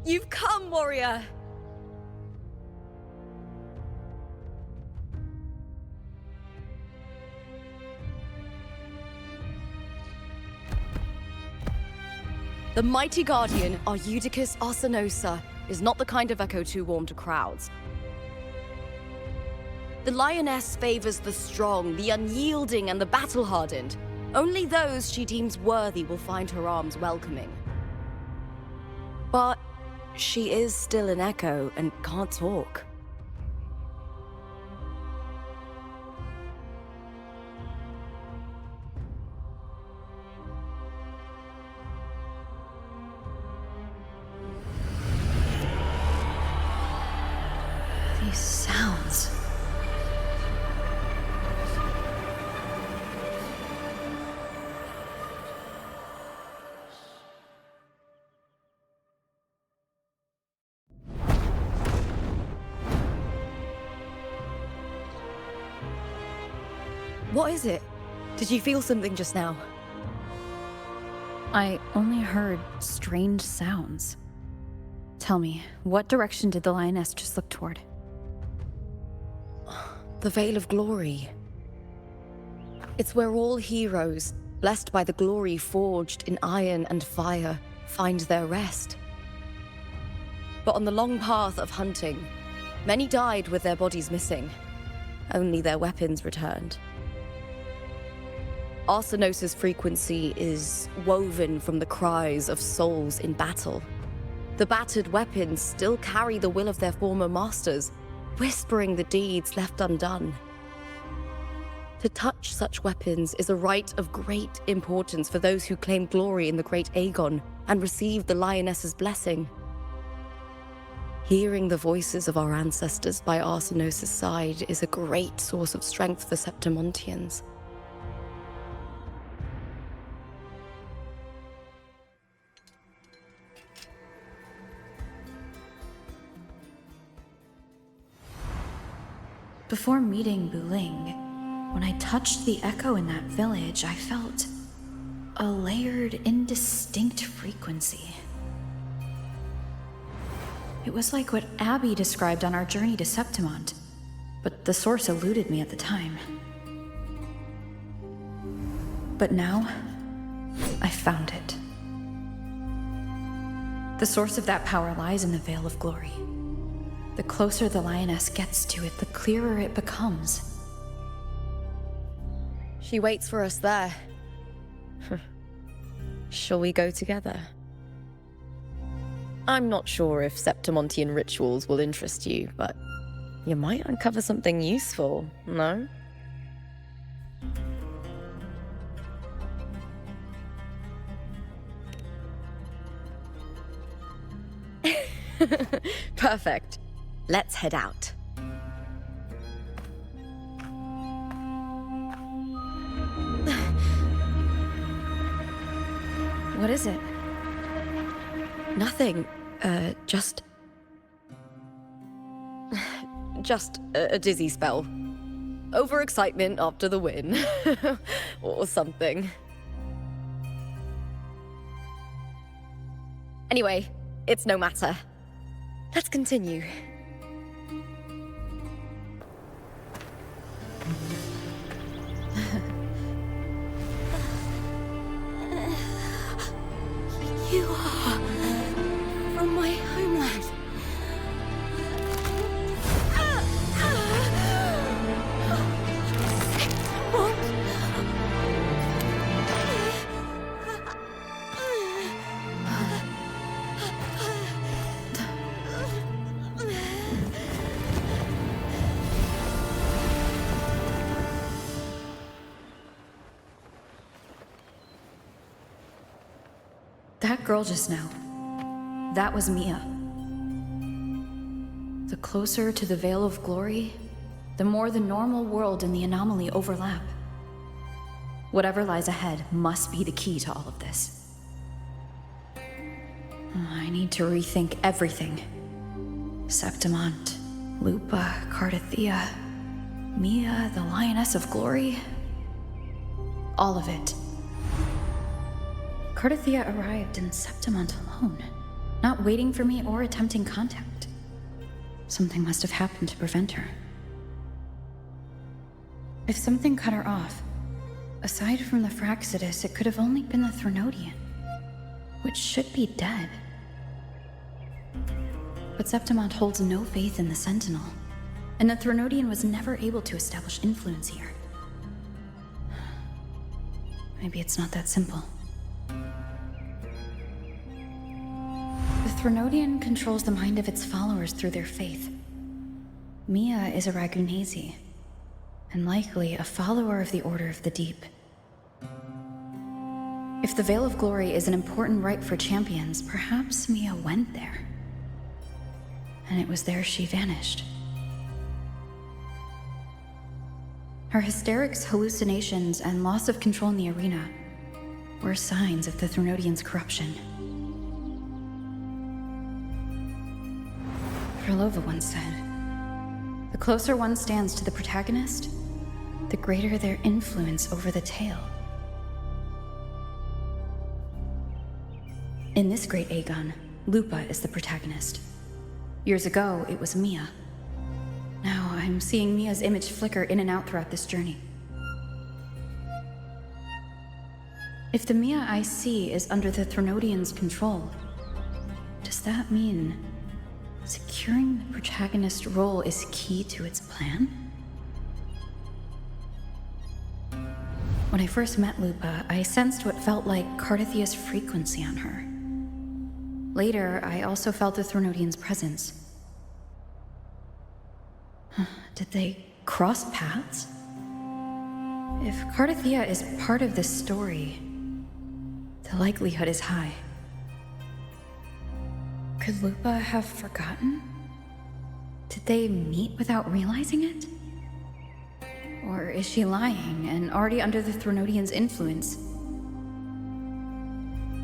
You've come, warrior! The mighty guardian, Arudicus Arsenosa, is not the kind of echo too warm to crowds. The lioness favors the strong, the unyielding, and the battle-hardened. Only those she deems worthy will find her arms welcoming. But she is still an echo and can't talk. These sounds. What is it? Did you feel something just now? I only heard strange sounds. Tell me, what direction did the lioness just look toward? The Veil of Glory. It's where all heroes, blessed by the glory forged in iron and fire, find their rest. But on the long path of hunting, many died with their bodies missing. Only their weapons returned. Arsenosa's frequency is woven from the cries of souls in battle. The battered weapons still carry the will of their former masters, whispering the deeds left undone. To touch such weapons is a rite of great importance for those who claim glory in the great Aegon and receive the lioness's blessing. Hearing the voices of our ancestors by Arsenosa's side is a great source of strength for Septimontians. Before meeting Buling, when I touched the echo in that village, I felt a layered, indistinct frequency. It was like what Abby described on our journey to Septimont, but the source eluded me at the time. But now, I found it. The source of that power lies in the Veil of Glory. The closer the lioness gets to it, the clearer it becomes. She waits for us there. Shall we go together? I'm not sure if Septimontian rituals will interest you, but you might uncover something useful, no? Perfect. Let's head out. What is it? Nothing. Just a dizzy spell. Overexcitement after the win. Or something. Anyway, it's no matter. Let's continue. You are from my homeland. What? That girl just now, that was Mia. The closer to the Veil of Glory, the more the normal world and the anomaly overlap. Whatever lies ahead must be the key to all of this. I need to rethink everything. Septimont, Lupa, Cardathia, Mia, the Lioness of Glory. All of it. Cardathia arrived in Septimont alone. not waiting for me or attempting contact. Something must have happened to prevent her. If something cut her off, aside from the Fraxidus, it could have only been the Threnodian, which should be dead. But Septimont holds no faith in the Sentinel, and the Threnodian was never able to establish influence here. Maybe it's not that simple. The Threnodian controls the mind of its followers through their faith. Mia is a Ragunasi, and likely a follower of the Order of the Deep. If the Veil of Glory is an important rite for champions, perhaps Mia went there. And it was there she vanished. Her hysterics, hallucinations, and loss of control in the arena were signs of the Threnodian's corruption. Krylova once said, "The closer one stands to the protagonist, the greater their influence over the tale." In this great Aegon, Lupa is the protagonist. Years ago, it was Mia. Now I'm seeing Mia's image flicker in and out throughout this journey. If the Mia I see is under the Threnodian's control, does that mean securing the protagonist role is key to its plan? When I first met Lupa, I sensed what felt like Cardathia's frequency on her. Later, I also felt the Threnodian's presence. Did they cross paths? If Cardathia is part of this story, the likelihood is high. Could Lupa have forgotten? Did they meet without realizing it? Or is she lying and already under the Threnodian's influence?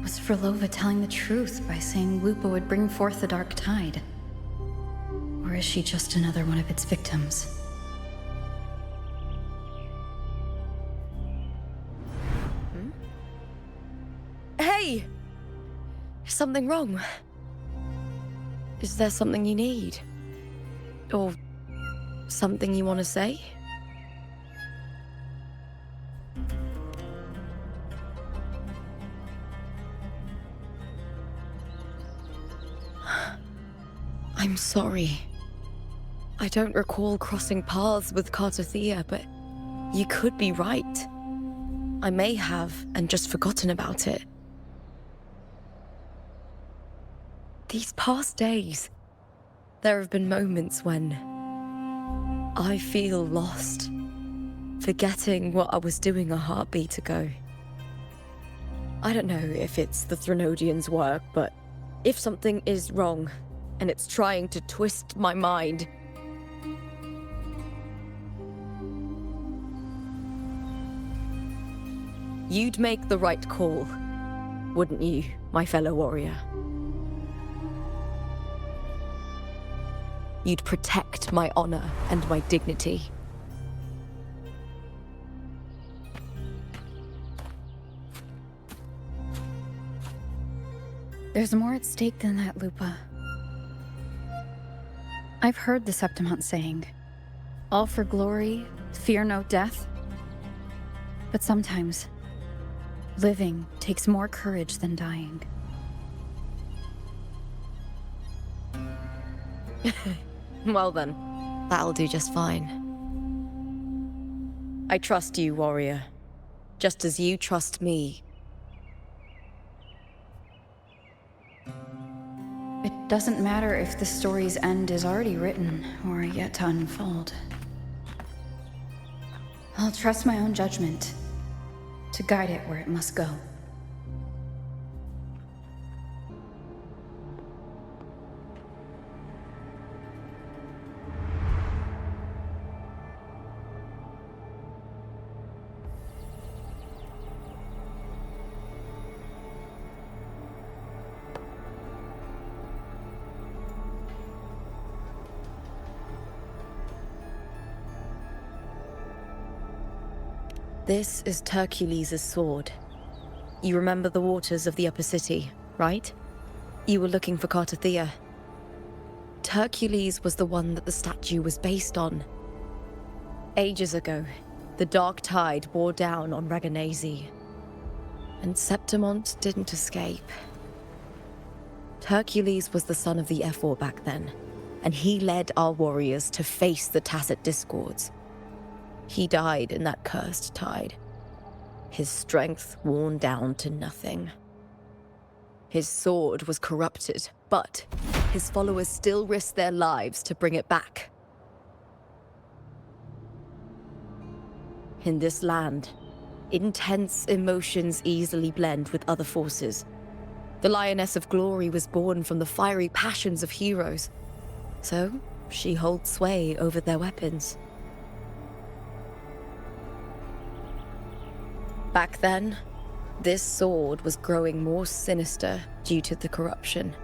Was Frolova telling the truth by saying Lupa would bring forth the Dark Tide? Or is she just another one of its victims? Hey! Is something wrong? Is there something you need? Or something you want to say? I'm sorry. I don't recall crossing paths with Cardathia, but you could be right. I may have, and just forgotten about it. These past days, there have been moments when I feel lost, forgetting what I was doing a heartbeat ago. I don't know if it's the Threnodian's work, but if something is wrong, and it's trying to twist my mind, you'd make the right call, wouldn't you, my fellow warrior? You'd protect my honor and my dignity. There's more at stake than that, Lupa. I've heard the Septimont saying, all for glory, fear no death. But sometimes, living takes more courage than dying. Well then, that'll do just fine. I trust you, warrior, just as you trust me. It doesn't matter if the story's end is already written or yet to unfold. I'll trust my own judgment to guide it where it must go. This is Hercules' sword. You remember the waters of the upper city, right? You were looking for Cartathea. Hercules was the one that the statue was based on. Ages ago, the dark tide bore down on Raganese, and Septimont didn't escape. Hercules was the son of the Ephor back then, and he led our warriors to face the Tacit Discords. He died in that cursed tide, his strength worn down to nothing. His sword was corrupted, but his followers still risked their lives to bring it back. In this land, intense emotions easily blend with other forces. The Lioness of Glory was born from the fiery passions of heroes, so she holds sway over their weapons. Back then, this sword was growing more sinister due to the corruption.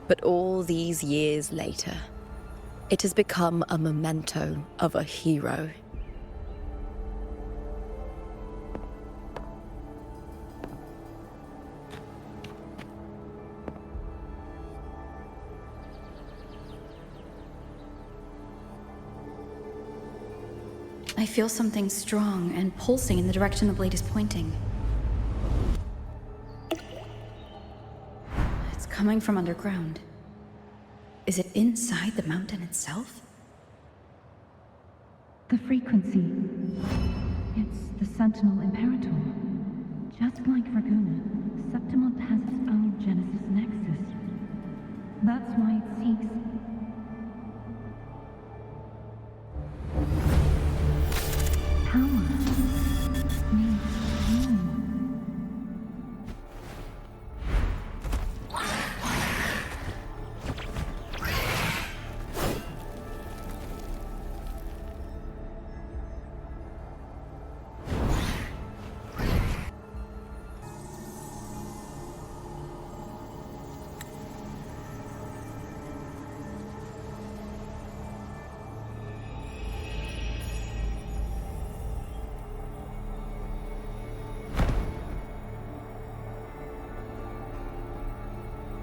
But all these years later, it has become a memento of a hero. I feel something strong and pulsing in the direction the blade is pointing. It's coming from underground. Is it inside the mountain itself? The frequency. It's the Sentinel Imperator. Just like Raguna, Septimont has its own Genesis Nexus. That's why it seeks... power. Means home.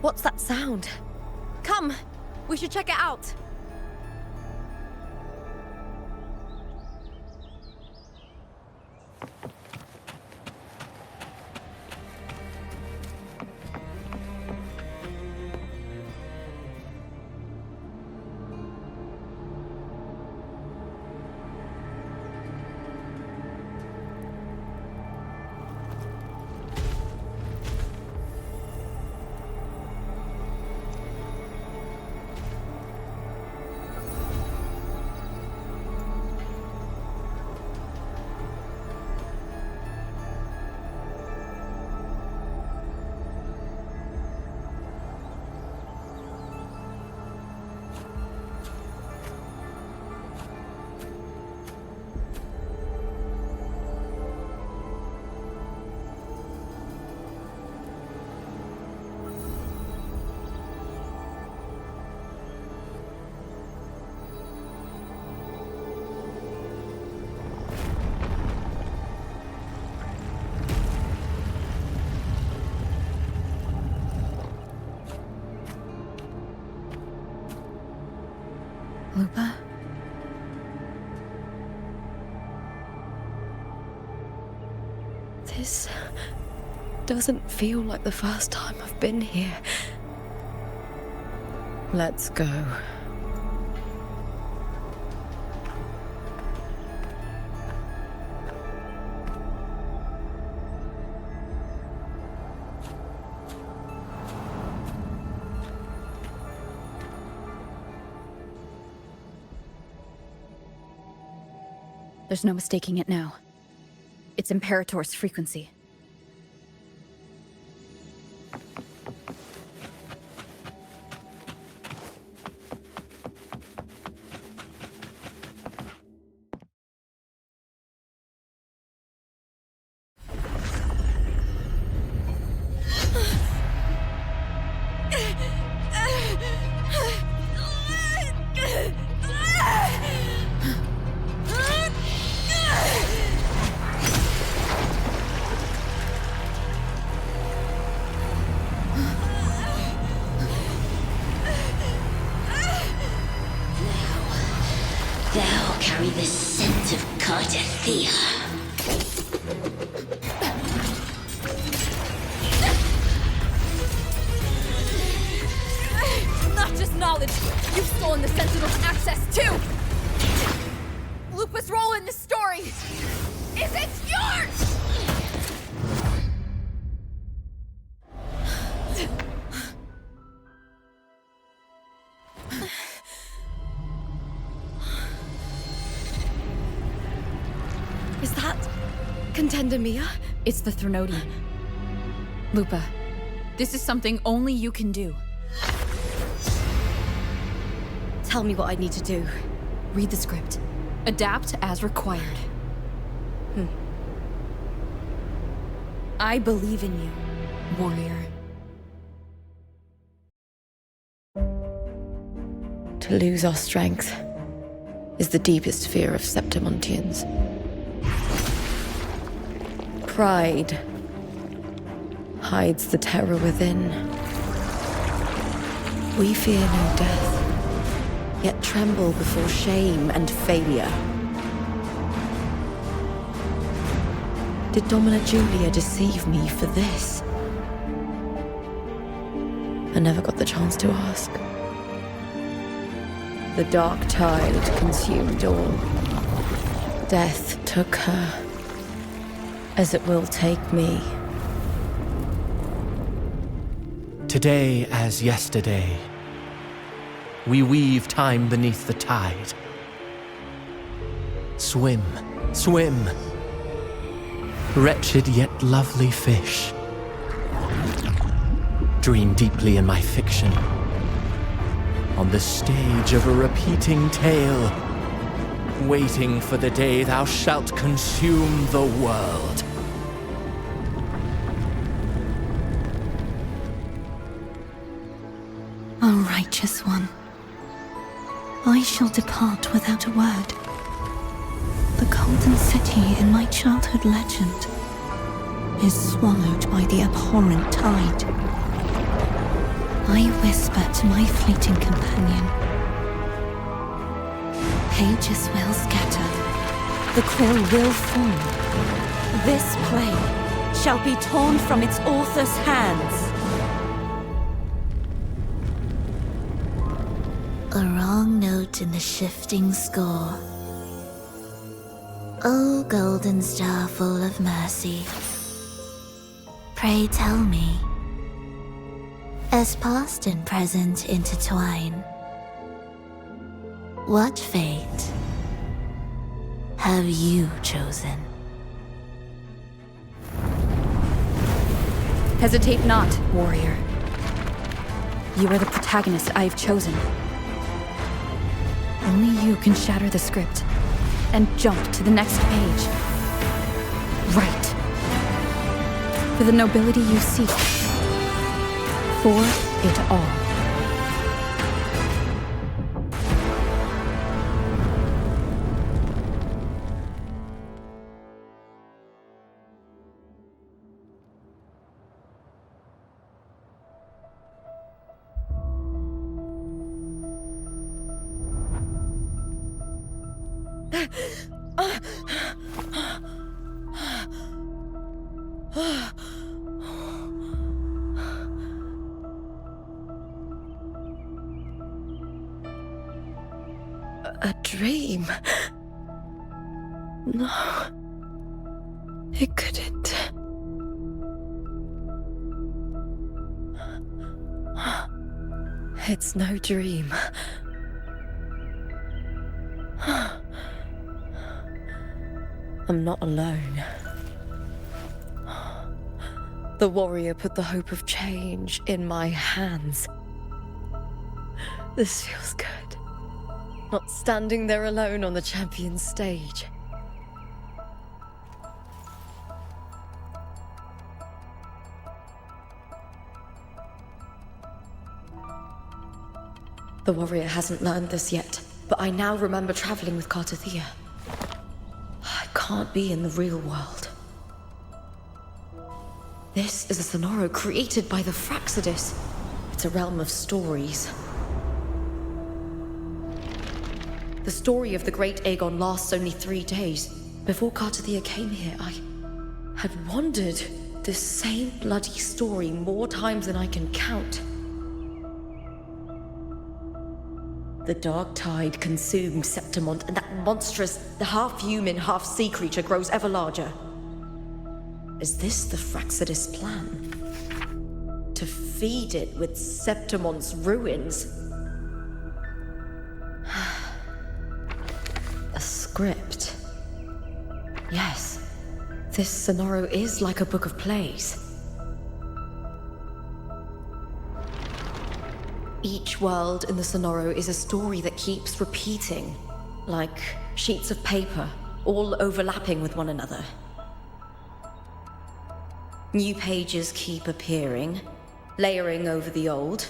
What's that sound? Come, we should check it out. Lupa? This doesn't feel like the first time I've been here. Let's go. There's no mistaking it now. It's Imperator's frequency. now carry the scent of Cardathia. Not just knowledge, you've stolen the Sentinel's access too! Lupa's role in this story isn't yours! Is that Contender Mia? It's the Threnodian. Lupa, this is something only you can do. Tell me what I need to do. Read the script. Adapt as required. I believe in you, warrior. To lose our strength is the deepest fear of Septimontians. Pride hides the terror within. We fear no death, yet tremble before shame and failure. Did Domina Julia deceive me for this? I never got the chance to ask. The dark tide consumed all. Death took her, as it will take me. Today as yesterday, we weave time beneath the tide. Swim, swim, wretched yet lovely fish. Dream deeply in my fiction, on the stage of a repeating tale, waiting for the day thou shalt consume the world. O righteous one, I shall depart without a word. The golden city in my childhood legend is swallowed by the abhorrent tide. I whisper to my fleeting companion. Pages will scatter, the quill will form. This play shall be torn from its author's hands. A wrong note in the shifting score. O golden star full of mercy, pray tell me, as past and present intertwine, what fate have you chosen? Hesitate not, warrior. You are the protagonist I have chosen. Only you can shatter the script and jump to the next page. Right. For the nobility you seek. For it all. A dream? No. It couldn't. It's no dream. I'm not alone. The warrior put the hope of change in my hands. This feels good. Not standing there alone on the champion's stage. The warrior hasn't learned this yet, but I now remember traveling with Cardathia. I can't be in the real world. This is a Sonoro created by the Fraxidus. It's a realm of stories. The The story of the great Aegon lasts only 3 days. Before Cartathea came here, I had wandered this same bloody story more times than I can count. The dark tide consumed Septimont, and that monstrous, half-human, half-sea creature grows ever larger. Is this the Fraxidus plan? To feed it with Septimont's ruins? A script. Yes, this Sonoro is like a book of plays. Each world in the Sonoro is a story that keeps repeating, like sheets of paper, all overlapping with one another. New pages keep appearing, layering over the old,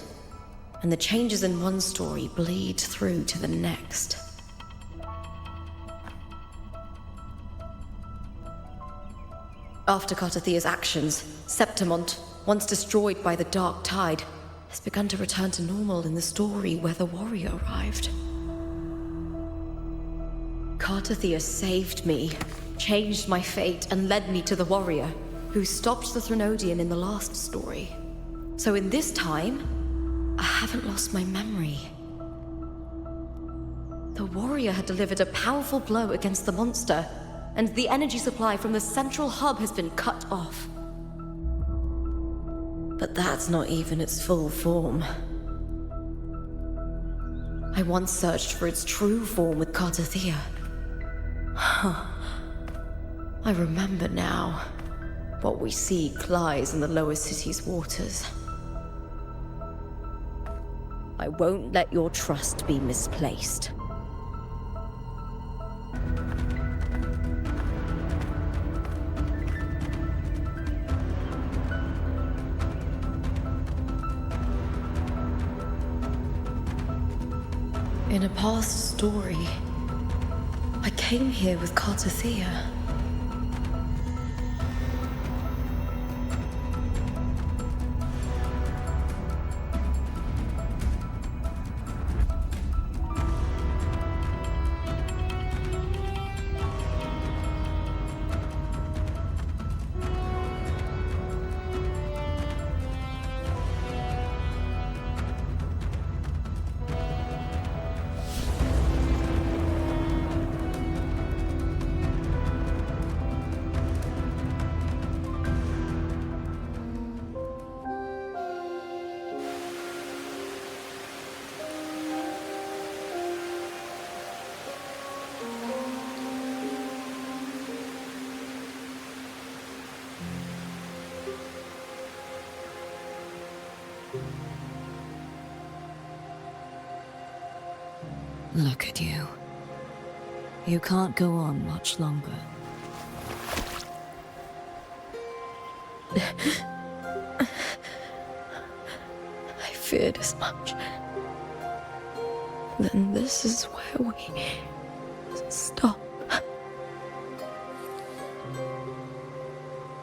and the changes in one story bleed through to the next. After Cartathea's actions, Septimont, once destroyed by the dark tide, has begun to return to normal in the story where the warrior arrived. Cartathea saved me, changed my fate, and led me to the warrior, who stopped the Threnodian in the last story. So in this time, I haven't lost my memory. The warrior had delivered a powerful blow against the monster, and the energy supply from the central hub has been cut off. But that's not even its full form. I once searched for its true form with Cartathea. I remember now. What we see lies in the lower city's waters. I won't let your trust be misplaced. In a past story, I came here with Cartathea. Look at you. You can't go on much longer. I feared as much. Then this is where we stop.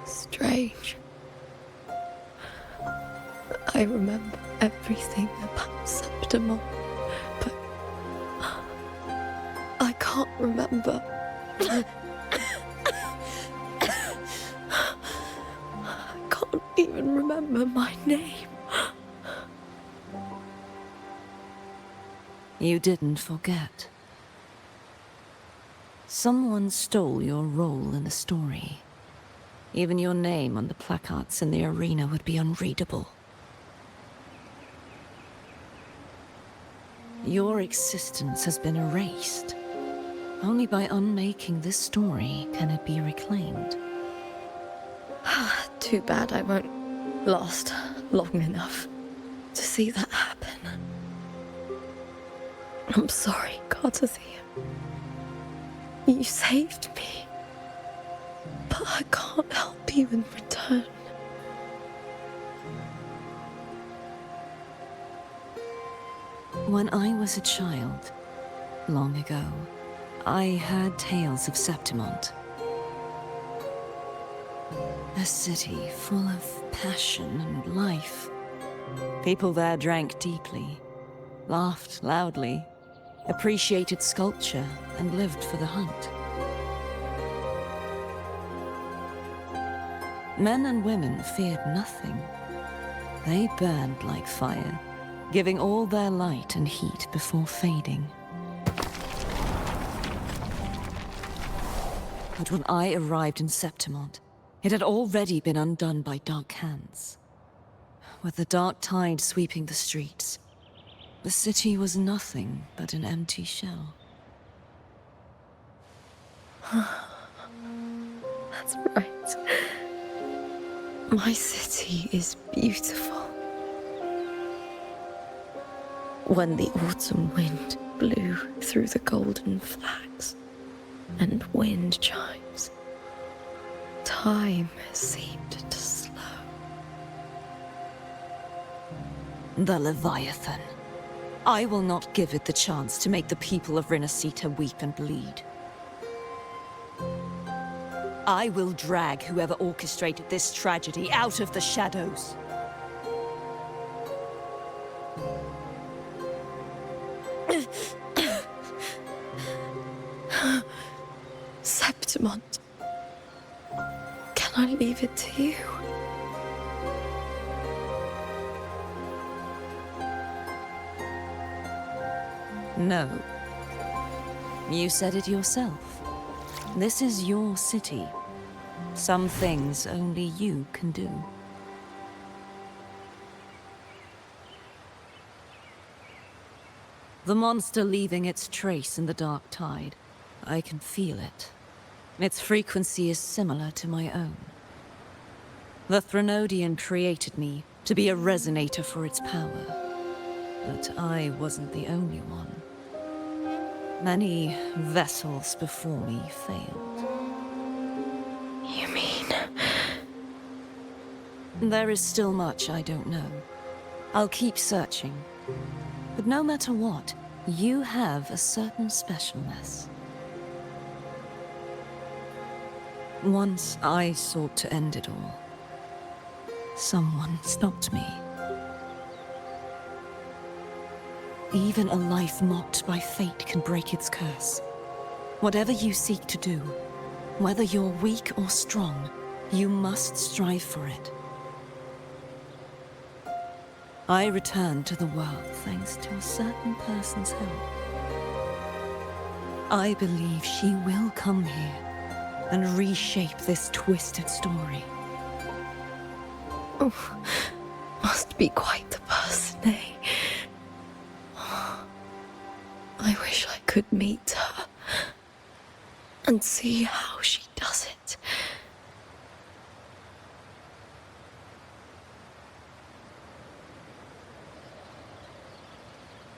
Strange. I remember everything about Septimont, but I can't remember. I can't even remember my name. You didn't forget. Someone stole your role in the story. Even your name on the placards in the arena would be unreadable. Your existence has been erased. Only by unmaking this story can it be reclaimed. Too bad I won't last long enough to see that happen. I'm sorry, Cartathea. You saved me. But I can't help you in return. When I was a child, long ago, I heard tales of Septimont. A city full of passion and life. People there drank deeply, laughed loudly, appreciated sculpture, and lived for the hunt. Men and women feared nothing. They burned like fire, giving all their light and heat before fading. But when I arrived in Septimont, it had already been undone by dark hands. With the dark tide sweeping the streets, the city was nothing but an empty shell. That's right. My city is beautiful. When the autumn wind blew through the golden flags and wind chimes, time seemed to slow. The Leviathan. I will not give it the chance to make the people of Rinascita weep and bleed. I will drag whoever orchestrated this tragedy out of the shadows. Septimont, can I leave it to you? No. You said it yourself. This is your city. Some things only you can do. The monster leaving its trace in the dark tide. I can feel it. Its frequency is similar to my own. The Threnodian created me to be a resonator for its power. But I wasn't the only one. Many vessels before me failed. You mean? There is still much I don't know. I'll keep searching. But no matter what, you have a certain specialness. Once I sought to end it all. Someone stopped me. Even a life mocked by fate can break its curse. Whatever you seek to do, whether you're weak or strong, you must strive for it. I returned to the world thanks to a certain person's help. I believe she will come here and reshape this twisted story. Oh, must be quite the person, eh? I wish I could meet her and see how she does it.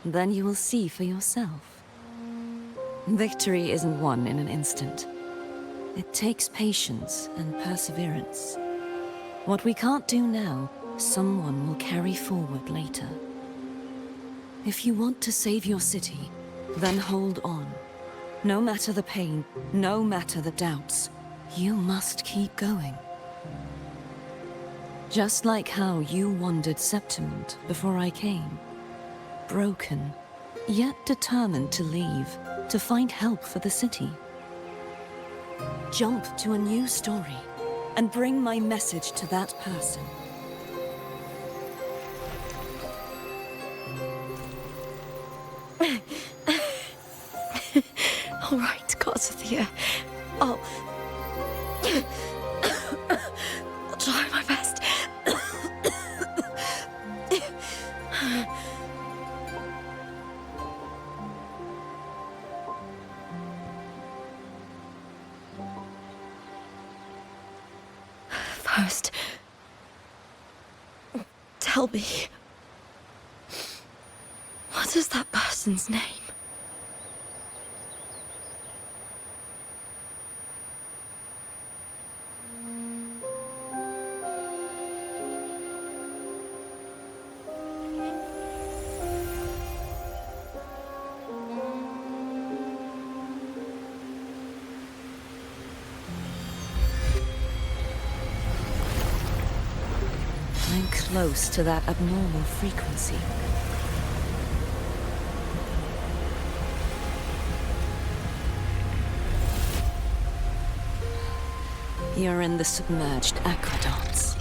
Then you will see for yourself. Victory isn't won in an instant. It takes patience and perseverance. What we can't do now, someone will carry forward later. If you want to save your city, then hold on. No matter the pain, no matter the doubts, you must keep going. Just like how you wandered Septimont before I came. Broken, yet determined to leave, to find help for the city. Jump to a new story, and bring my message to that person. All right, gods of the air. I'll try my best. First, tell me, what is that person's name? I'm close to that abnormal frequency. You're in the submerged aqueducts.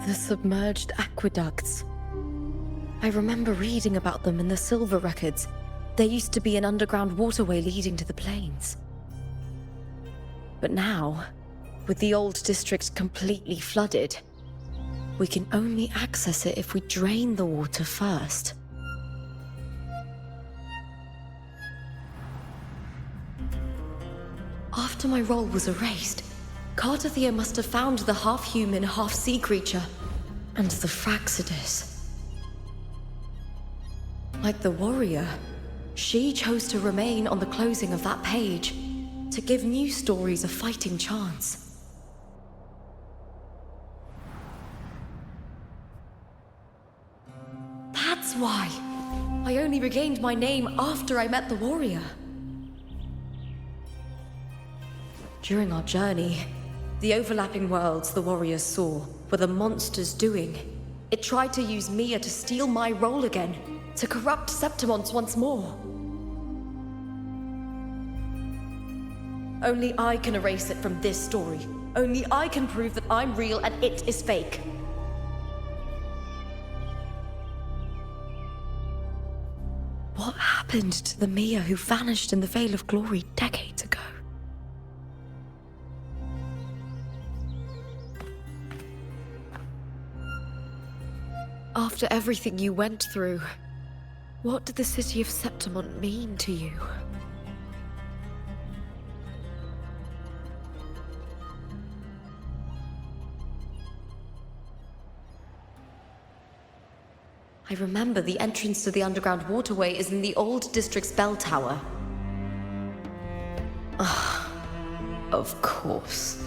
The submerged aqueducts. I remember reading about them in the silver records. There used to be an underground waterway leading to the plains. But now, with the old district completely flooded, we can only access it if we drain the water first. After my role was erased, Cartathea must have found the half-human, half-sea creature, and the Fraxidus. Like the warrior, she chose to remain on the closing of that page, to give new stories a fighting chance. That's why I only regained my name after I met the warrior. During our journey, the overlapping worlds the warriors saw were the monsters doing. It tried to use Mia to steal my role again, to corrupt Septimonts once more. Only I can erase it from this story. Only I can prove that I'm real and it is fake. What happened to the Mia who vanished in the Veil of Glory decades ago? After everything you went through, what did the city of Septimont mean to you? I remember the entrance to the underground waterway is in the old district's bell tower. Ah, of course.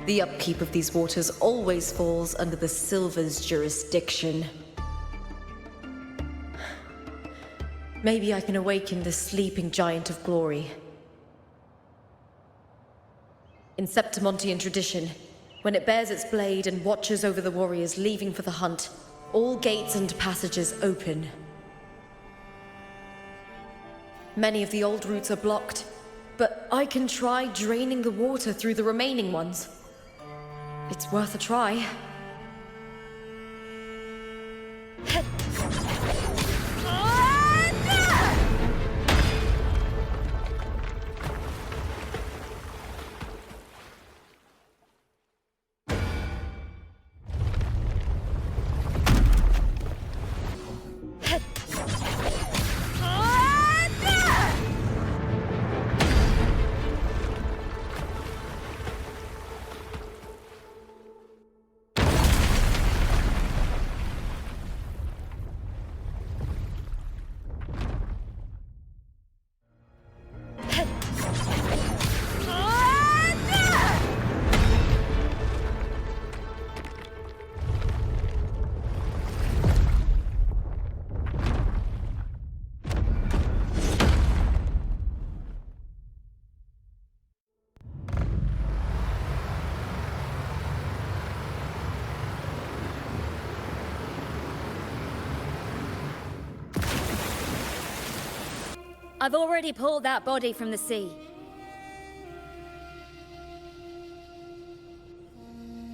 The upkeep of these waters always falls under the Silver's jurisdiction. Maybe I can awaken the sleeping giant of glory. In Septimontian tradition, when it bears its blade and watches over the warriors leaving for the hunt, all gates and passages open. Many of the old routes are blocked, but I can try draining the water through the remaining ones. It's worth a try. I've already pulled that body from the sea.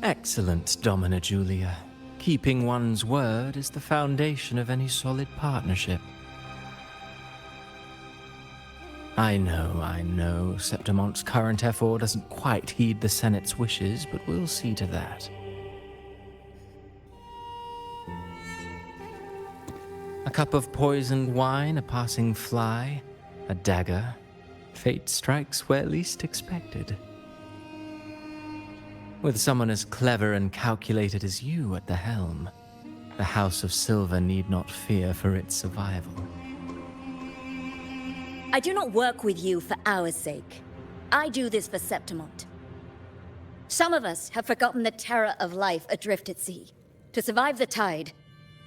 Excellent, Domina Julia. Keeping one's word is the foundation of any solid partnership. I know, Septimont's current effort doesn't quite heed the Senate's wishes, but we'll see to that. A cup of poisoned wine, a passing fly, a dagger. Fate strikes where least expected. With someone as clever and calculated as you at the helm, the House of Silver need not fear for its survival. I do not work with you for our sake. I do this for Septimont. Some of us have forgotten the terror of life adrift at sea. To survive the tide,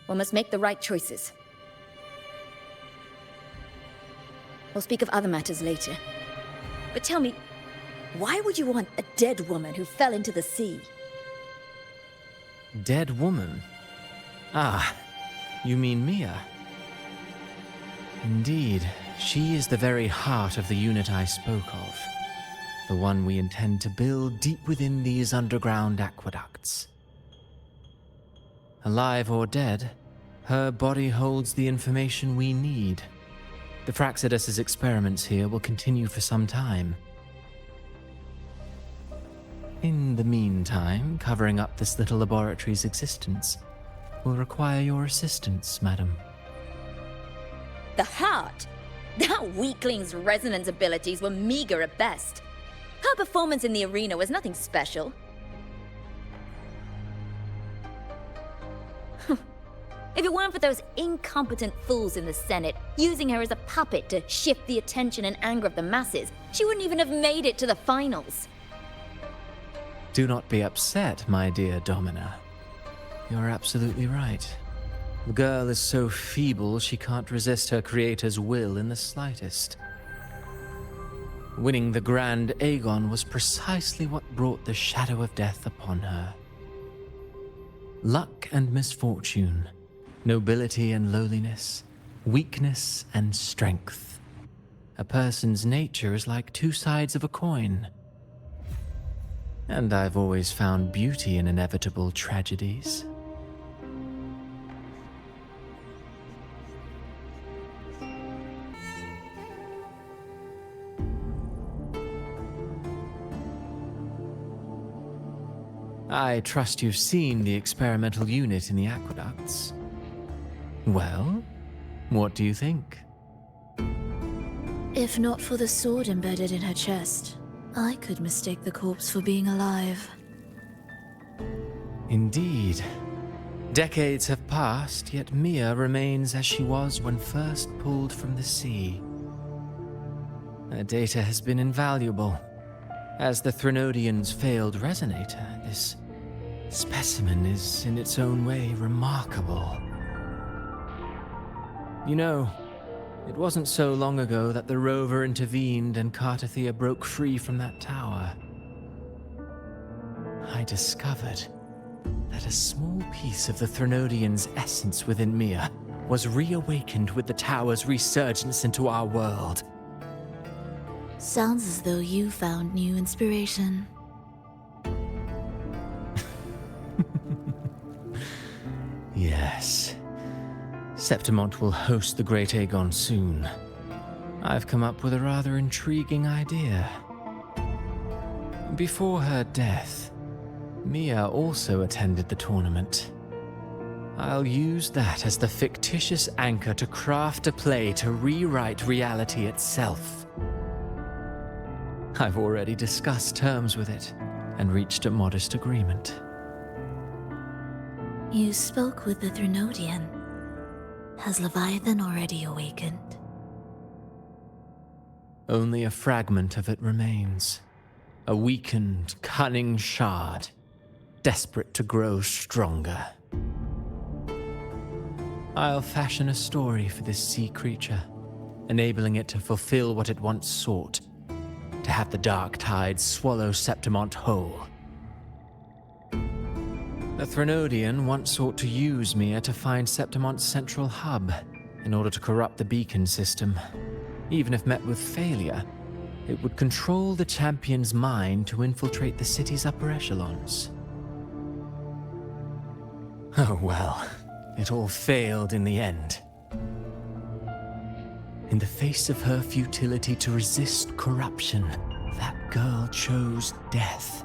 one must make the right choices. We'll speak of other matters later. But tell me, why would you want a dead woman who fell into the sea? Dead woman? Ah, you mean Mia? Indeed, she is the very heart of the unit I spoke of. The one we intend to build deep within these underground aqueducts. Alive or dead, her body holds the information we need. The Fraxidus' experiments here will continue for some time. In the meantime, covering up this little laboratory's existence will require your assistance, madam. The heart? That weakling's resonance abilities were meager at best. Her performance in the arena was nothing special. If it weren't for those incompetent fools in the Senate using her as a puppet to shift the attention and anger of the masses, she wouldn't even have made it to the finals. Do not be upset, my dear Domina. You're absolutely right. The girl is so feeble she can't resist her creator's will in the slightest. Winning the Grand Aegon was precisely what brought the shadow of death upon her. Luck and misfortune, nobility and lowliness, weakness and strength. A person's nature is like two sides of a coin. And I've always found beauty in inevitable tragedies. I trust you've seen the experimental unit in the aqueducts. Well, what do you think? If not for the sword embedded in her chest, I could mistake the corpse for being alive. Indeed. Decades have passed, yet Mia remains as she was when first pulled from the sea. Her data has been invaluable. As the Threnodian's failed resonator, this specimen is in its own way remarkable. You know, it wasn't so long ago that the rover intervened and Cartathea broke free from that tower. I discovered that a small piece of the Threnodian's essence within Mia was reawakened with the tower's resurgence into our world. Sounds as though you found new inspiration. Yes. Septimont will host the Great Aegon soon. I've come up with a rather intriguing idea. Before her death, Mia also attended the tournament. I'll use that as the fictitious anchor to craft a play to rewrite reality itself. I've already discussed terms with it and reached a modest agreement. You spoke with the Threnodian. Has Leviathan already awakened? Only a fragment of it remains. A weakened, cunning shard, desperate to grow stronger. I'll fashion a story for this sea creature, enabling it to fulfill what it once sought, to have the dark tide swallow Septimont whole. The Threnodian once sought to use Mia to find Septimont's central hub in order to corrupt the beacon system. Even if met with failure, it would control the champion's mind to infiltrate the city's upper echelons. Oh well, it all failed in the end. In the face of her futility to resist corruption, that girl chose death.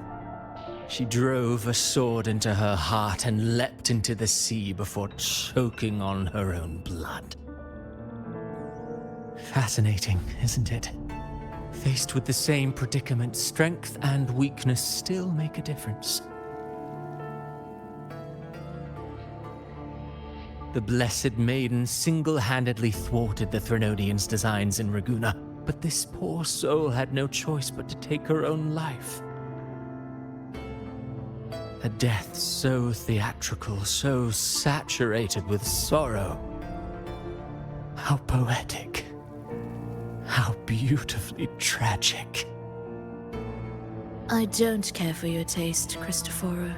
She drove a sword into her heart and leapt into the sea before choking on her own blood. Fascinating, isn't it? Faced with the same predicament, strength and weakness still make a difference. The Blessed Maiden single-handedly thwarted the Threnodian's designs in Raguna, But this poor soul had no choice but to take her own life. A death so theatrical, so saturated with sorrow. How poetic. How beautifully tragic. I don't care for your taste, Cristoforo.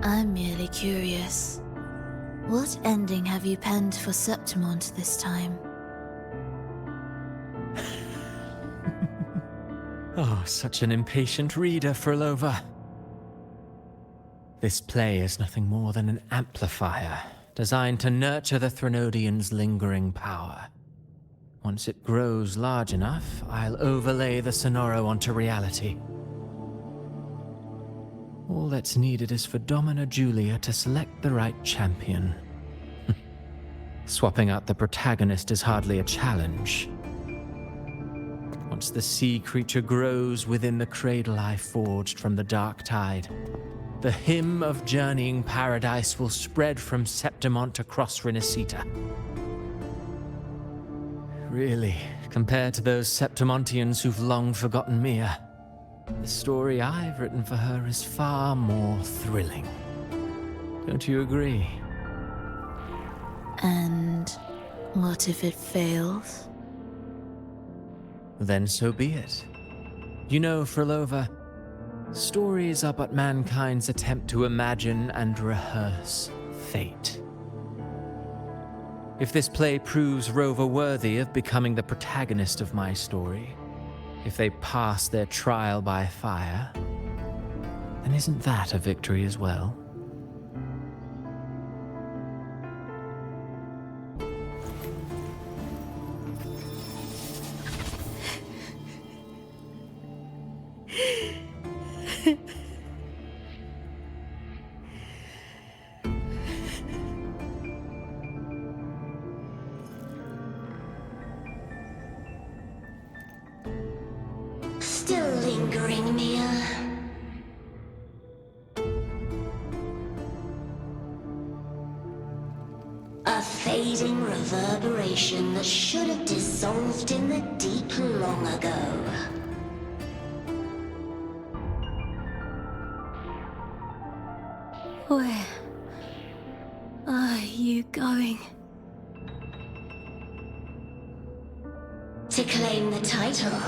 I'm merely curious. What ending have you penned for Septimont this time? Oh, such an impatient reader, Frolova. This play is nothing more than an amplifier, designed to nurture the Threnodian's lingering power. Once it grows large enough, I'll overlay the Sonoro onto reality. All that's needed is for Domina Julia to select the right champion. Swapping out the protagonist is hardly a challenge. Once the sea creature grows within the cradle I forged from the dark tide, the hymn of journeying paradise will spread from Septimont across Rinascita. Really, compared to those Septimontians who've long forgotten Mia, the story I've written for her is far more thrilling. Don't you agree? And what if it fails? Then so be it. You know, Frolova, stories are but mankind's attempt to imagine and rehearse fate. If this play proves Rover worthy of becoming the protagonist of my story, if they pass their trial by fire, then isn't that a victory as well? Still lingering, Mia. A fading reverberation that should have dissolved in the deep long ago. Where are you going? To claim the title.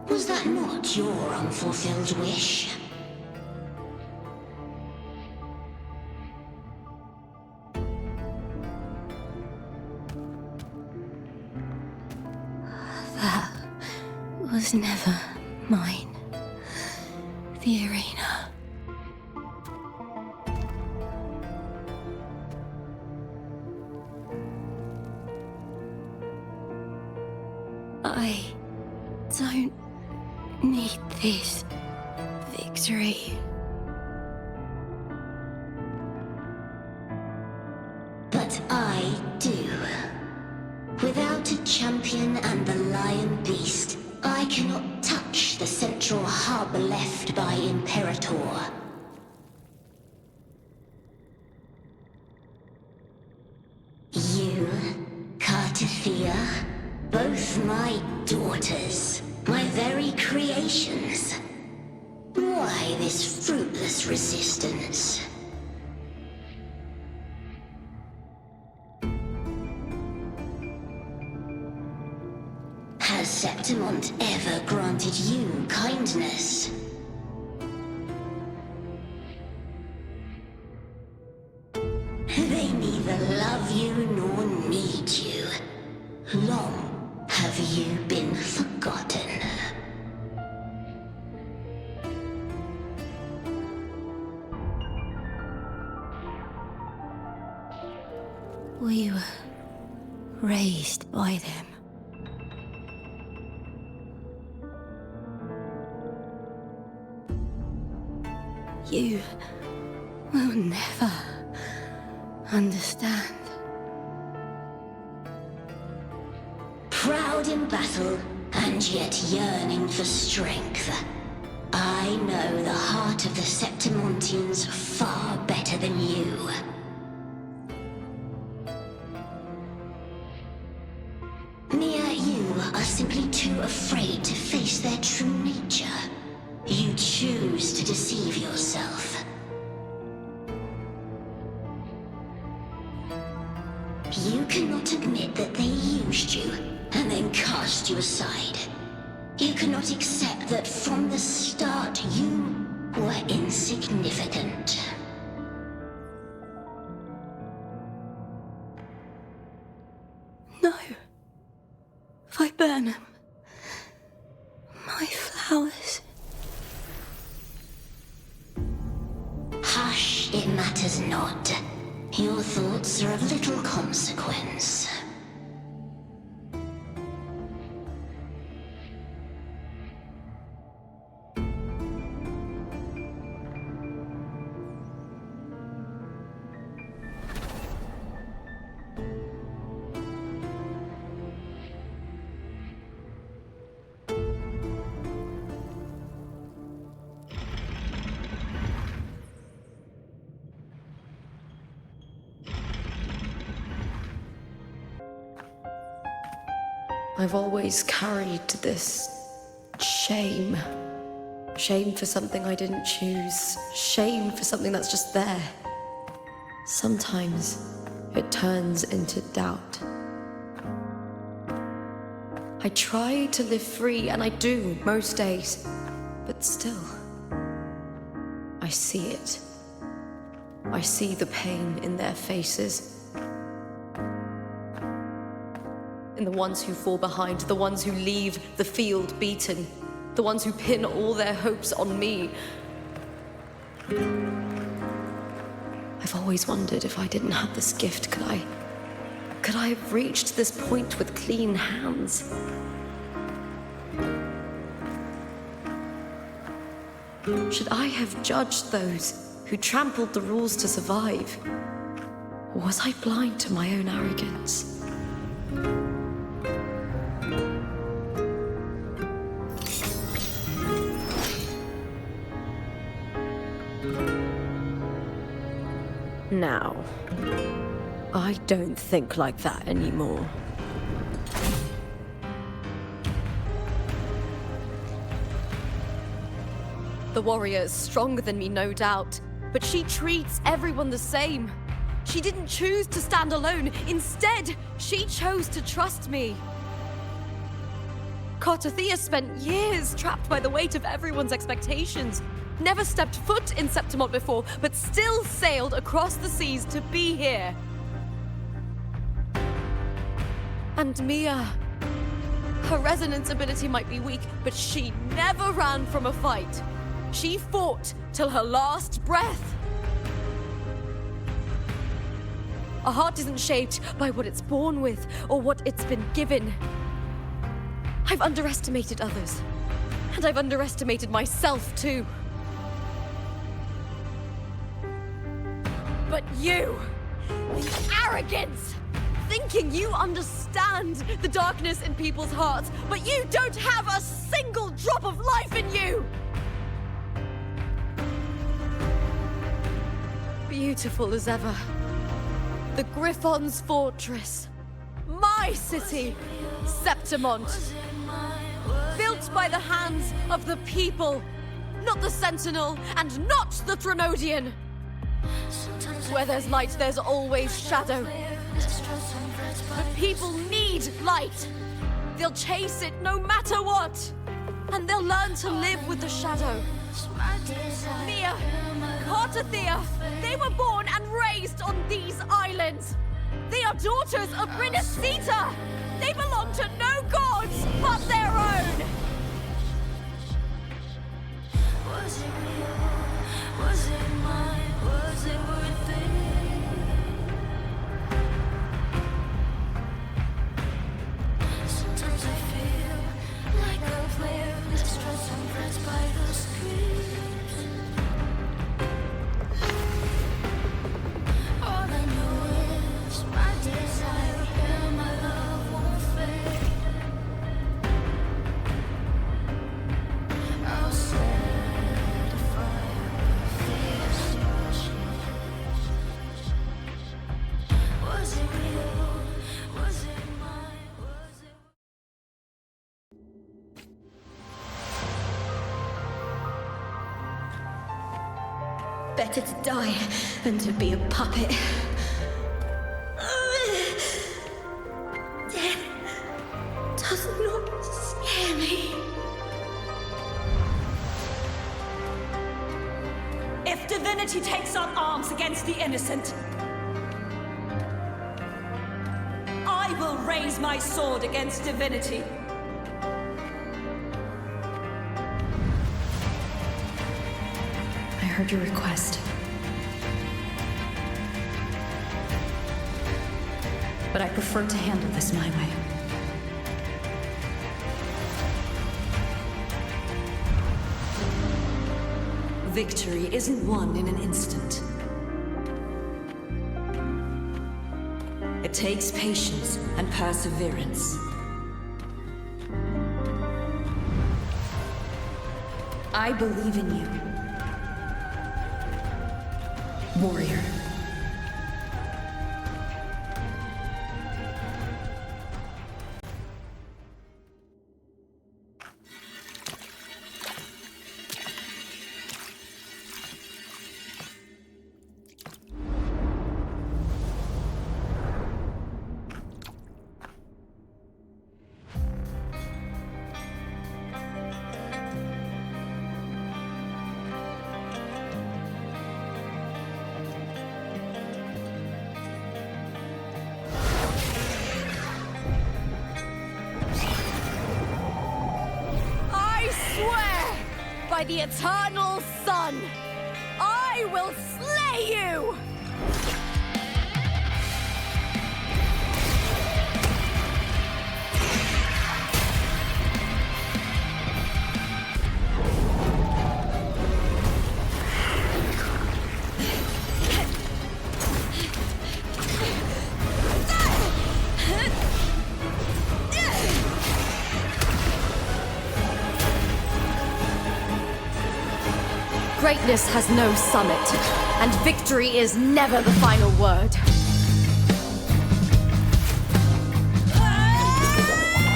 Was that not your unfulfilled wish? That was never mine. The arena. I don't need this victory. But I do. Without a champion and the lion beast, I cannot touch the central hub left by Imperator. You, Cartithia, both my daughters, my very creations. Why this fruitless resistance? Has Septimont ever granted you kindness? They neither love you nor need you. Long have you been forgotten. We were raised by them. You will never understand. Proud in battle, and yet yearning for strength. I know the heart of the Septimontians far better than you. are simply too afraid to face their true nature. You choose to deceive yourself. You cannot admit that they used you and then cast you aside. You cannot accept that from the start you were insignificant. No. Viburnum. My flowers. Hush, it matters not. Your thoughts are of little consequence. I've always carried this shame. Shame for something I didn't choose. Shame for something that's just there. Sometimes it turns into doubt. I try to live free, and I do most days. But still, I see it. I see the pain in their faces. In the ones who fall behind, the ones who leave the field beaten, the ones who pin all their hopes on me. I've always wondered if I didn't have this gift, could I have reached this point with clean hands? Should I have judged those who trampled the rules to survive? Or was I blind to my own arrogance? Now, I don't think like that anymore. The warrior is stronger than me, no doubt, but she treats everyone the same. She didn't choose to stand alone. Instead, she chose to trust me. Cartothea spent years trapped by the weight of everyone's expectations. Never stepped foot in Septimont before, but still sailed across the seas to be here. And Mia, her resonance ability might be weak, but she never ran from a fight. She fought till her last breath. A heart isn't shaped by what it's born with or what it's been given. I've underestimated others, and I've underestimated myself too. But you, the arrogance, thinking you understand the darkness in people's hearts, but you don't have a single drop of life in you! Beautiful as ever. The Griffon's fortress. My city, Septimont. Built by the hands of the people, not the Sentinel and not the Threnodian. Where there's light, there's always shadow. But people need light. They'll chase it no matter what. And they'll learn to live with the shadow. Mia, Cartothea, they were born and raised on these islands. They are daughters of Rinascita. They belong to no gods but their own. Was it real? Was it mine? Was it worth it? Sometimes I feel like a player distressed and pressed by the screams. All I know is my desire and my love won't fade. I'll set a fire, fierce passion. better to die than to be a puppet. Death does not scare me. If divinity takes up arms against the innocent, I will raise my sword against divinity. I heard your request. But I prefer to handle this my way. Victory isn't won in an instant. It takes patience and perseverance. I believe in you, warrior. By the eternal sun, I will slay you! Greatness has no summit, and victory is never the final word.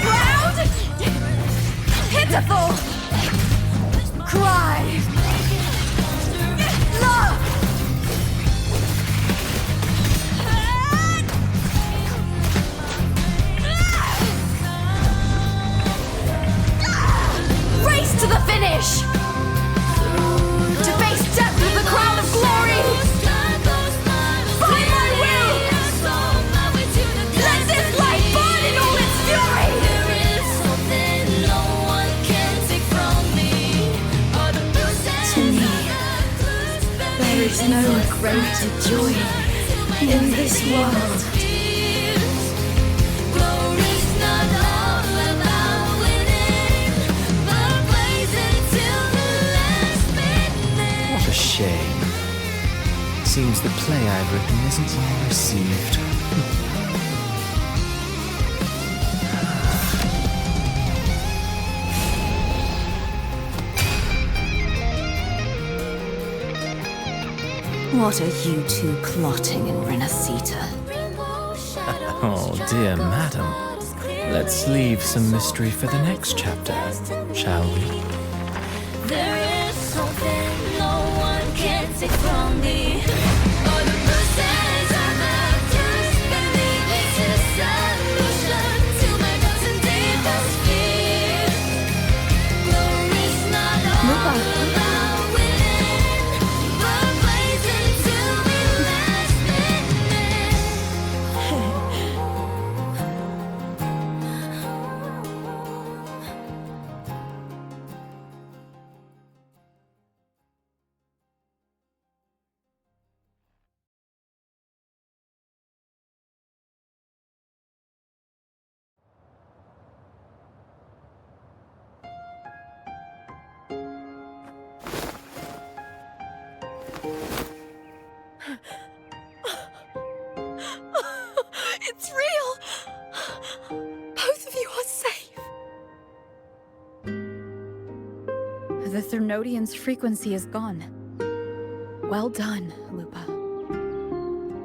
Proud! Pitiful! Cry! Love! Race to the finish! To face death with the crown of glory! By my will! Let this light burn in all its fury! There is something no one can take from me. To me, there is no greater joy in this world. What a shame. Seems the play I've written isn't well received. What are you two plotting in Rinascita? Oh, dear madam. Let's leave some mystery for the next chapter, shall we? There is something no one can take from me. All the verses I have just beneath this is solution to my dozen deepest fears. Glory's not all about winning, but blazing till we last It's real! Both of you are safe! The Threnodian's frequency is gone. Well done, Lupa.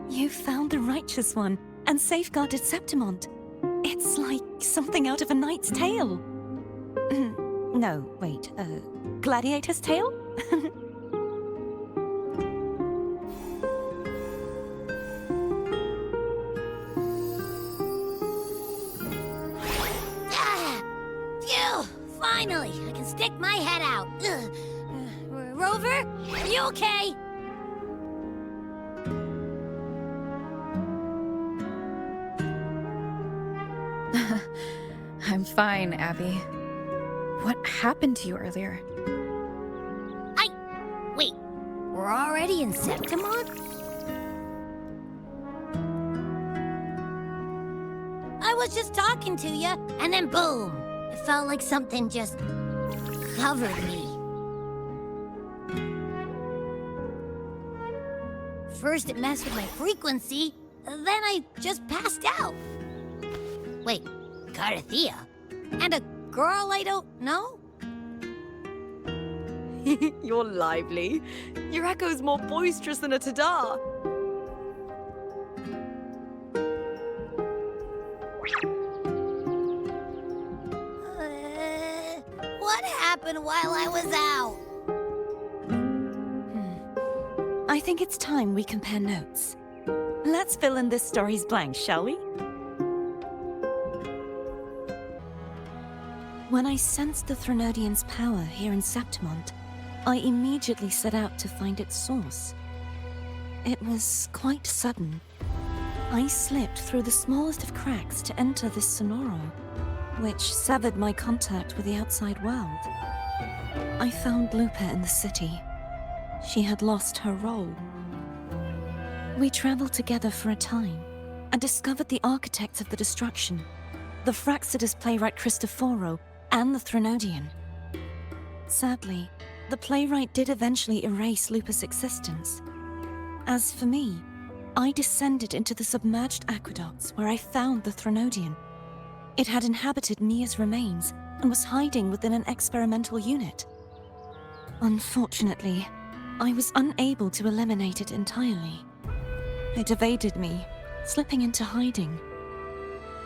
You found the righteous one and safeguarded Septimont. It's like something out of a knight's tale. No, wait, Gladiator's tale? Finally, I can stick my head out. Rover, are you okay? I'm fine, Abby. What happened to you earlier? Wait, we're already in Septimon? I was just talking to you, and then boom! It felt like something just covered me. First it messed with my frequency, then I just passed out. Wait, Carthea? And a girl I don't know? You're lively. Your echo's more boisterous than a tada. What happened while I was out? I think it's time we compare notes. Let's fill in this story's blanks, shall we? When I sensed the Threnodian's power here in Septimont, I immediately set out to find its source. It was quite sudden. I slipped through the smallest of cracks to enter this sonoro, which severed my contact with the outside world. I found Lupa in the city. She had lost her role. We traveled together for a time and discovered the architects of the destruction, the Fraxidus playwright Cristoforo and the Threnodian. Sadly, the playwright did eventually erase Lupa's existence. As for me, I descended into the submerged aqueducts where I found the Threnodian. It had inhabited Mia's remains and was hiding within an experimental unit. Unfortunately, I was unable to eliminate it entirely. It evaded me, slipping into hiding.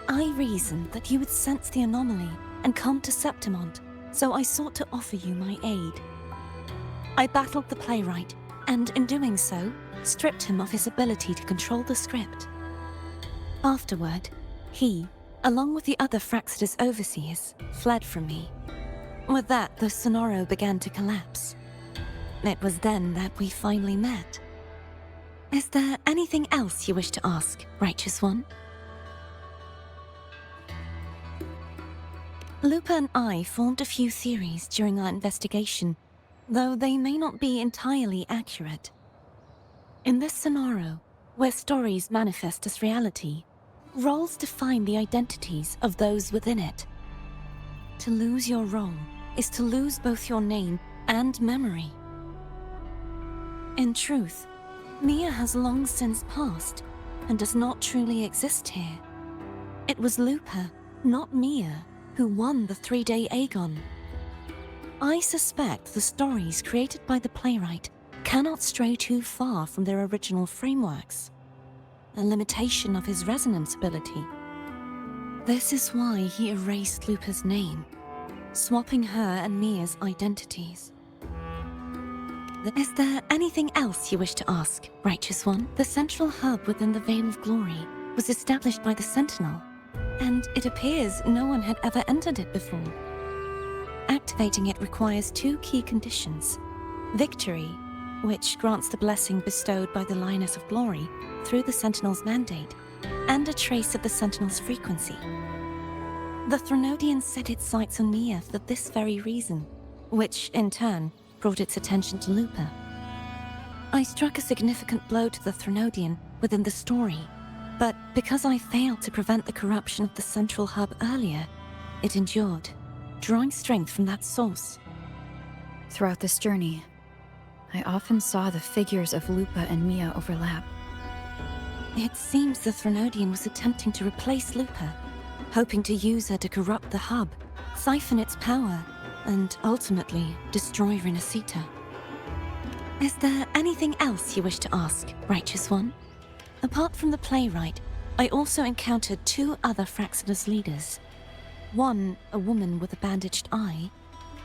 I reasoned that you would sense the anomaly and come to Septimont, so I sought to offer you my aid. I battled the playwright, and in doing so, stripped him of his ability to control the script. Afterward, he, along with the other Fraxidus overseers, fled from me. With that, the sonoro began to collapse. It was then that we finally met. Is there anything else you wish to ask, Righteous One? Lupa and I formed a few theories during our investigation, though they may not be entirely accurate. In this sonoro, where stories manifest as reality, roles define the identities of those within it. To lose your role is to lose both your name and memory. In truth, Mia has long since passed and does not truly exist here. It was Lupa, not Mia, who won the 3-day Aegon. I suspect the stories created by the playwright cannot stray too far from their original frameworks, a limitation of his resonance ability. This is why he erased Lupa's name, swapping her and Mia's identities. Is there anything else you wish to ask, Righteous One? The central hub within the Veil of Glory was established by the Sentinel, and it appears no one had ever entered it before. Activating it requires 2 key conditions: victory, which grants the blessing bestowed by the Lioness of Glory through the Sentinel's mandate, and a trace of the Sentinel's frequency. The Threnodian set its sights on Mia for this very reason, which, in turn, brought its attention to Lupa. I struck a significant blow to the Threnodian within the story, but because I failed to prevent the corruption of the central hub earlier, it endured, drawing strength from that source. Throughout this journey, I often saw the figures of Lupa and Mia overlap. It seems the Threnodian was attempting to replace Lupa, hoping to use her to corrupt the hub, siphon its power, and ultimately destroy Rinascita. Is there anything else you wish to ask, Righteous One? Apart from the playwright, I also encountered 2 other Fraxidus leaders. One, a woman with a bandaged eye,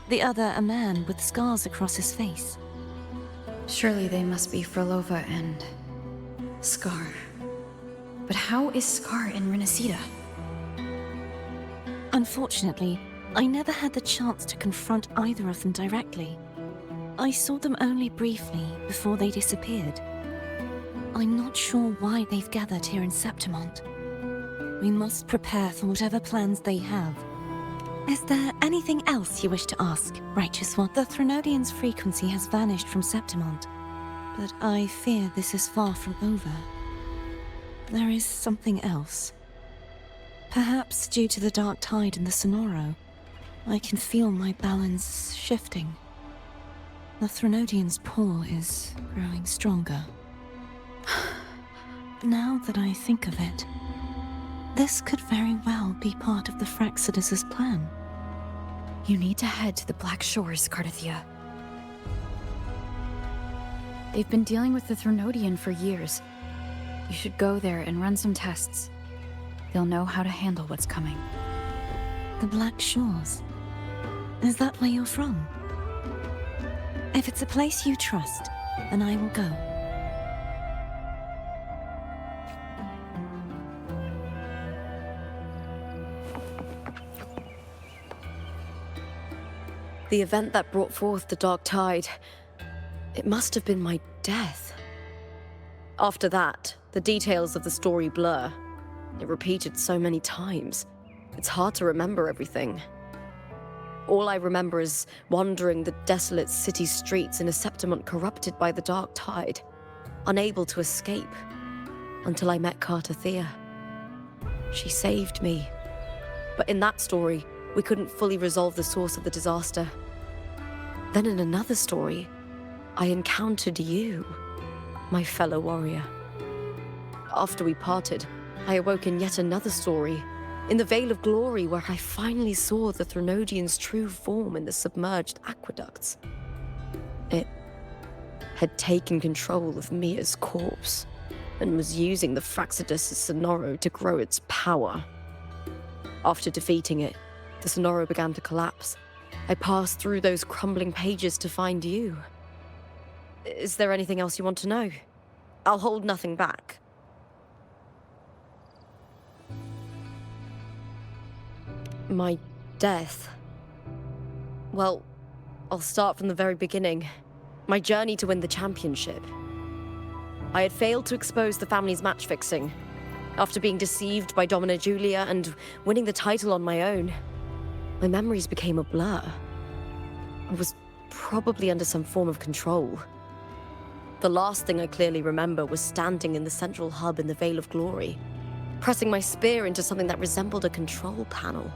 the other a man with scars across his face. Surely they must be Frolova and Scar. But how is Scar in Rinascita? Unfortunately, I never had the chance to confront either of them directly. I saw them only briefly before they disappeared. I'm not sure why they've gathered here in Septimont. We must prepare for whatever plans they have. Is there anything else you wish to ask, Righteous One? The Threnodian's frequency has vanished from Septimont, but I fear this is far from over. There is something else. Perhaps due to the dark tide in the Sonoro, I can feel my balance shifting. The Threnodian's pull is growing stronger. Now that I think of it, this could very well be part of the Fraxidus' plan. You need to head to the Black Shores, Cardathia. They've been dealing with the Threnodian for years. You should go there and run some tests. They'll know how to handle what's coming. The Black Shores? Is that where you're from? If it's a place you trust, then I will go. The event that brought forth the dark tide, it must have been my death. After that, the details of the story blur. It repeated so many times. It's hard to remember everything. All I remember is wandering the desolate city streets in a Septimont corrupted by the dark tide, unable to escape, until I met Cardathia. She saved me. But in that story, we couldn't fully resolve the source of the disaster. Then in another story, I encountered you, my fellow warrior. After we parted, I awoke in yet another story, in the Vale of Glory, where I finally saw the Threnodian's true form in the submerged aqueducts. It had taken control of Mia's corpse, and was using the Fraxidus' Sonoro to grow its power. After defeating it, the Sonoro began to collapse. I passed through those crumbling pages to find you. Is there anything else you want to know? I'll hold nothing back. My death. Well, I'll start from the very beginning. My journey to win the championship. I had failed to expose the family's match fixing. After being deceived by Domina Julia and winning the title on my own, my memories became a blur. I was probably under some form of control. The last thing I clearly remember was standing in the central hub in the Vale of Glory, pressing my spear into something that resembled a control panel.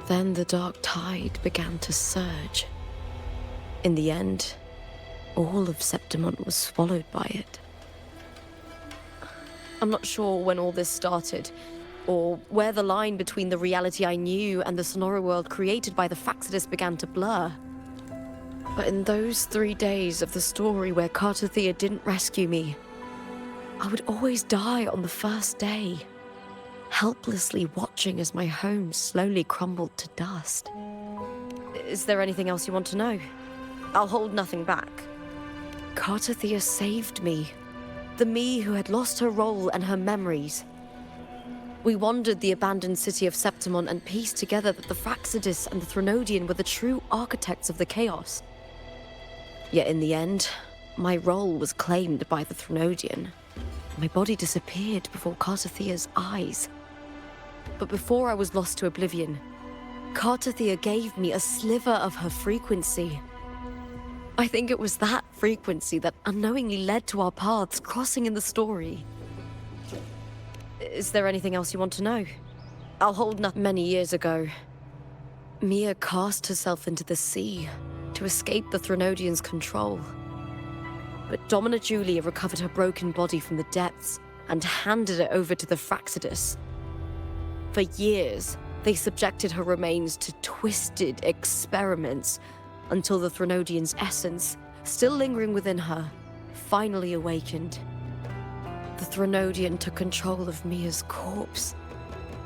Then the dark tide began to surge. In the end, all of Septimont was swallowed by it. I'm not sure when all this started, or where the line between the reality I knew and the Sonoro world created by the Fraxidus began to blur. But in those 3 days of the story where Cardathia didn't rescue me, I would always die on the first day, helplessly watching as my home slowly crumbled to dust. Is there anything else you want to know? I'll hold nothing back. Cardathia saved me, the me who had lost her role and her memories. We wandered the abandoned city of Septimont and pieced together that the Fraxidus and the Threnodian were the true architects of the chaos. Yet in the end, my role was claimed by the Threnodian. My body disappeared before Cardathia's eyes. But before I was lost to oblivion, Cardathia gave me a sliver of her frequency. I think it was that frequency that unknowingly led to our paths crossing in the story. Is there anything else you want to know? I'll hold nothing. Many years ago, Mia cast herself into the sea to escape the Threnodian's control. But Domina Julia recovered her broken body from the depths and handed it over to the Fraxidus. For years, they subjected her remains to twisted experiments until the Threnodian's essence, still lingering within her, finally awakened. The Threnodian took control of Mia's corpse,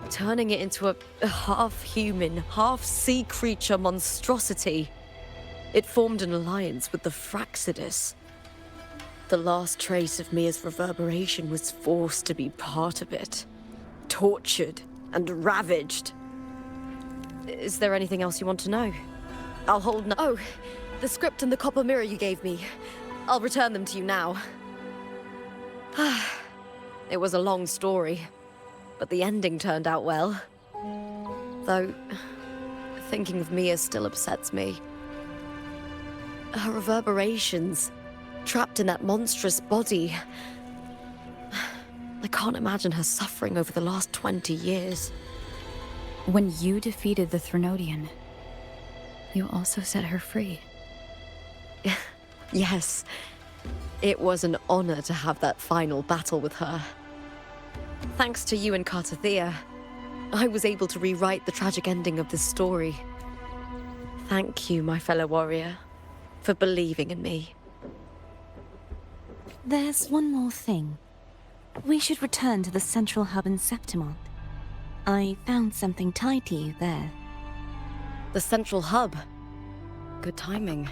turning it into a half-human, half-sea creature monstrosity. It formed an alliance with the Fraxidus. The last trace of Mia's reverberation was forced to be part of it, tortured and ravaged. Is there anything else you want to know? I'll hold no- Oh, the script and the copper mirror you gave me. I'll return them to you now. It was a long story, but the ending turned out well. Though, thinking of Mia still upsets me. Her reverberations, trapped in that monstrous body. I can't imagine her suffering over the last 20 years. When you defeated the Threnodian, you also set her free. Yes. It was an honor to have that final battle with her. Thanks to you and Cartathea, I was able to rewrite the tragic ending of this story. Thank you, my fellow warrior, for believing in me. There's one more thing. We should return to the central hub in Septimont. I found something tied to you there. The central hub. Good timing.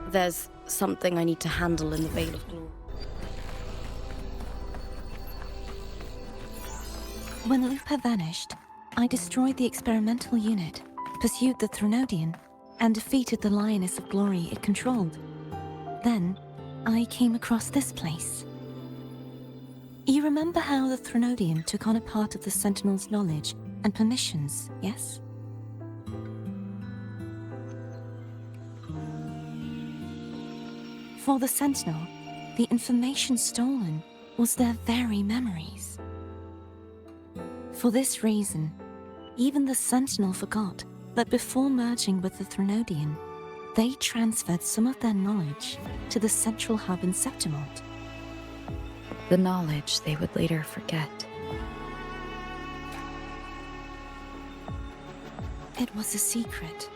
There's something I need to handle in the Veil of Glory. When Lupa vanished, I destroyed the experimental unit, pursued the Threnodian, and defeated the Lioness of Glory it controlled. Then, I came across this place. You remember how the Threnodian took on a part of the Sentinel's knowledge and permissions, yes? For the Sentinel, the information stolen was their very memories. For this reason, even the Sentinel forgot that before merging with the Threnodian, they transferred some of their knowledge to the central hub in Septimont. The knowledge they would later forget. It was a secret,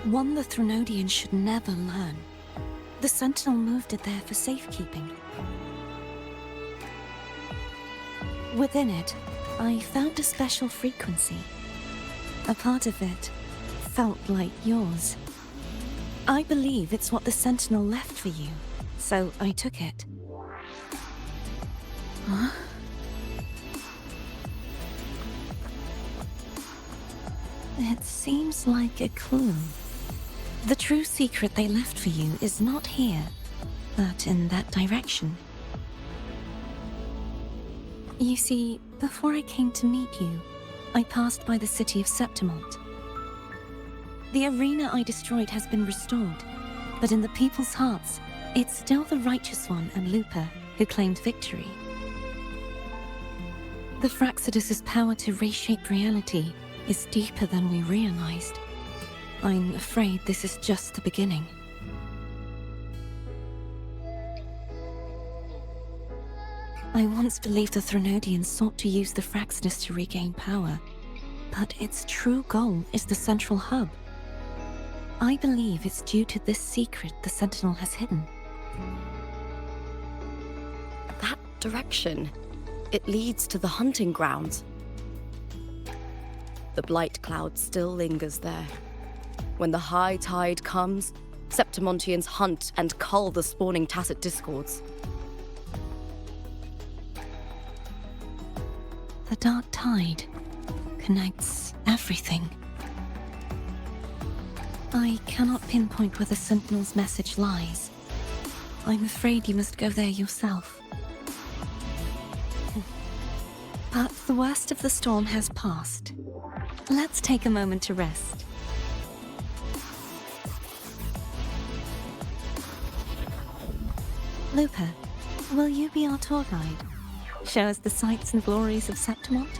one the Threnodian should never learn. The Sentinel moved it there for safekeeping. Within it, I found a special frequency. A part of it felt like yours. I believe it's what the Sentinel left for you, so I took it. Huh? It seems like a clue. The true secret they left for you is not here, but in that direction. You see, before I came to meet you, I passed by the city of Septimont. The arena I destroyed has been restored, but in the people's hearts, it's still the Righteous One and Lupa who claimed victory. The Fraxidus' power to reshape reality is deeper than we realized. I'm afraid this is just the beginning. I once believed the Threnodians sought to use the Fraxidus to regain power, but its true goal is the central hub. I believe it's due to this secret the Sentinel has hidden. That direction, it leads to the hunting grounds. The blight cloud still lingers there. When the high tide comes, Septimontians hunt and cull the spawning tacit discords. The dark tide connects everything. I cannot pinpoint where the Sentinel's message lies. I'm afraid you must go there yourself. But the worst of the storm has passed. Let's take a moment to rest. Lupa, will you be our tour guide? Show us the sights and glories of Septimont?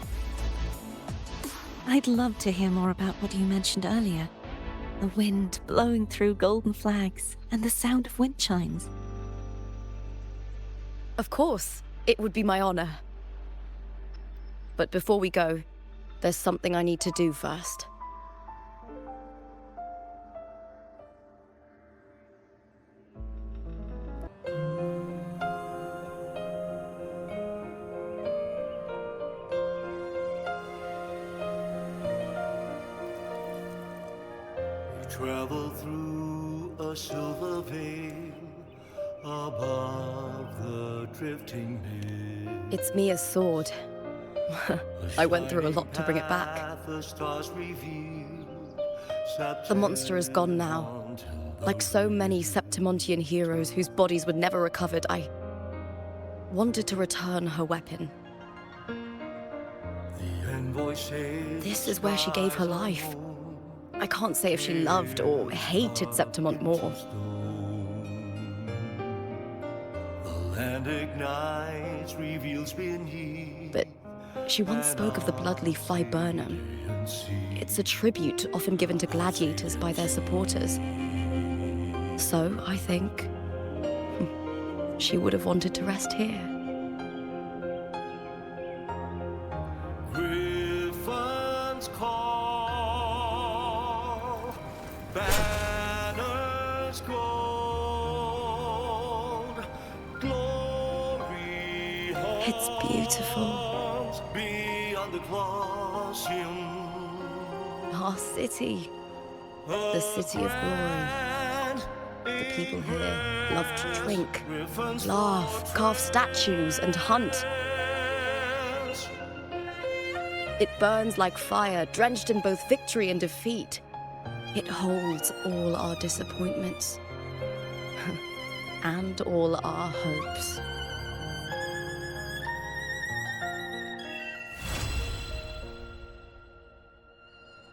I'd love to hear more about what you mentioned earlier. The wind blowing through golden flags and the sound of wind chimes. Of course, it would be my honor. But before we go, there's something I need to do first. Travel through a silver veil above the drifting mist. It's Mia's sword. I went through a lot to bring it back. The stars reveal The monster is gone now. Like so many Septimontian heroes whose bodies were never recovered, I wanted to return her weapon. This is where she gave her life. I can't say if she loved or hated Septimont more. But she once spoke of the bloodleaf viburnum. It's a tribute often given to gladiators by their supporters. So, I think, she would have wanted to rest here. Griffins call, banners gold, glory It's beautiful. beyond the Colosseum. Our city. The city of glory. The people here love to drink, laugh, carve statues, and hunt. It burns like fire, drenched in both victory and defeat. It holds all our disappointments. And all our hopes.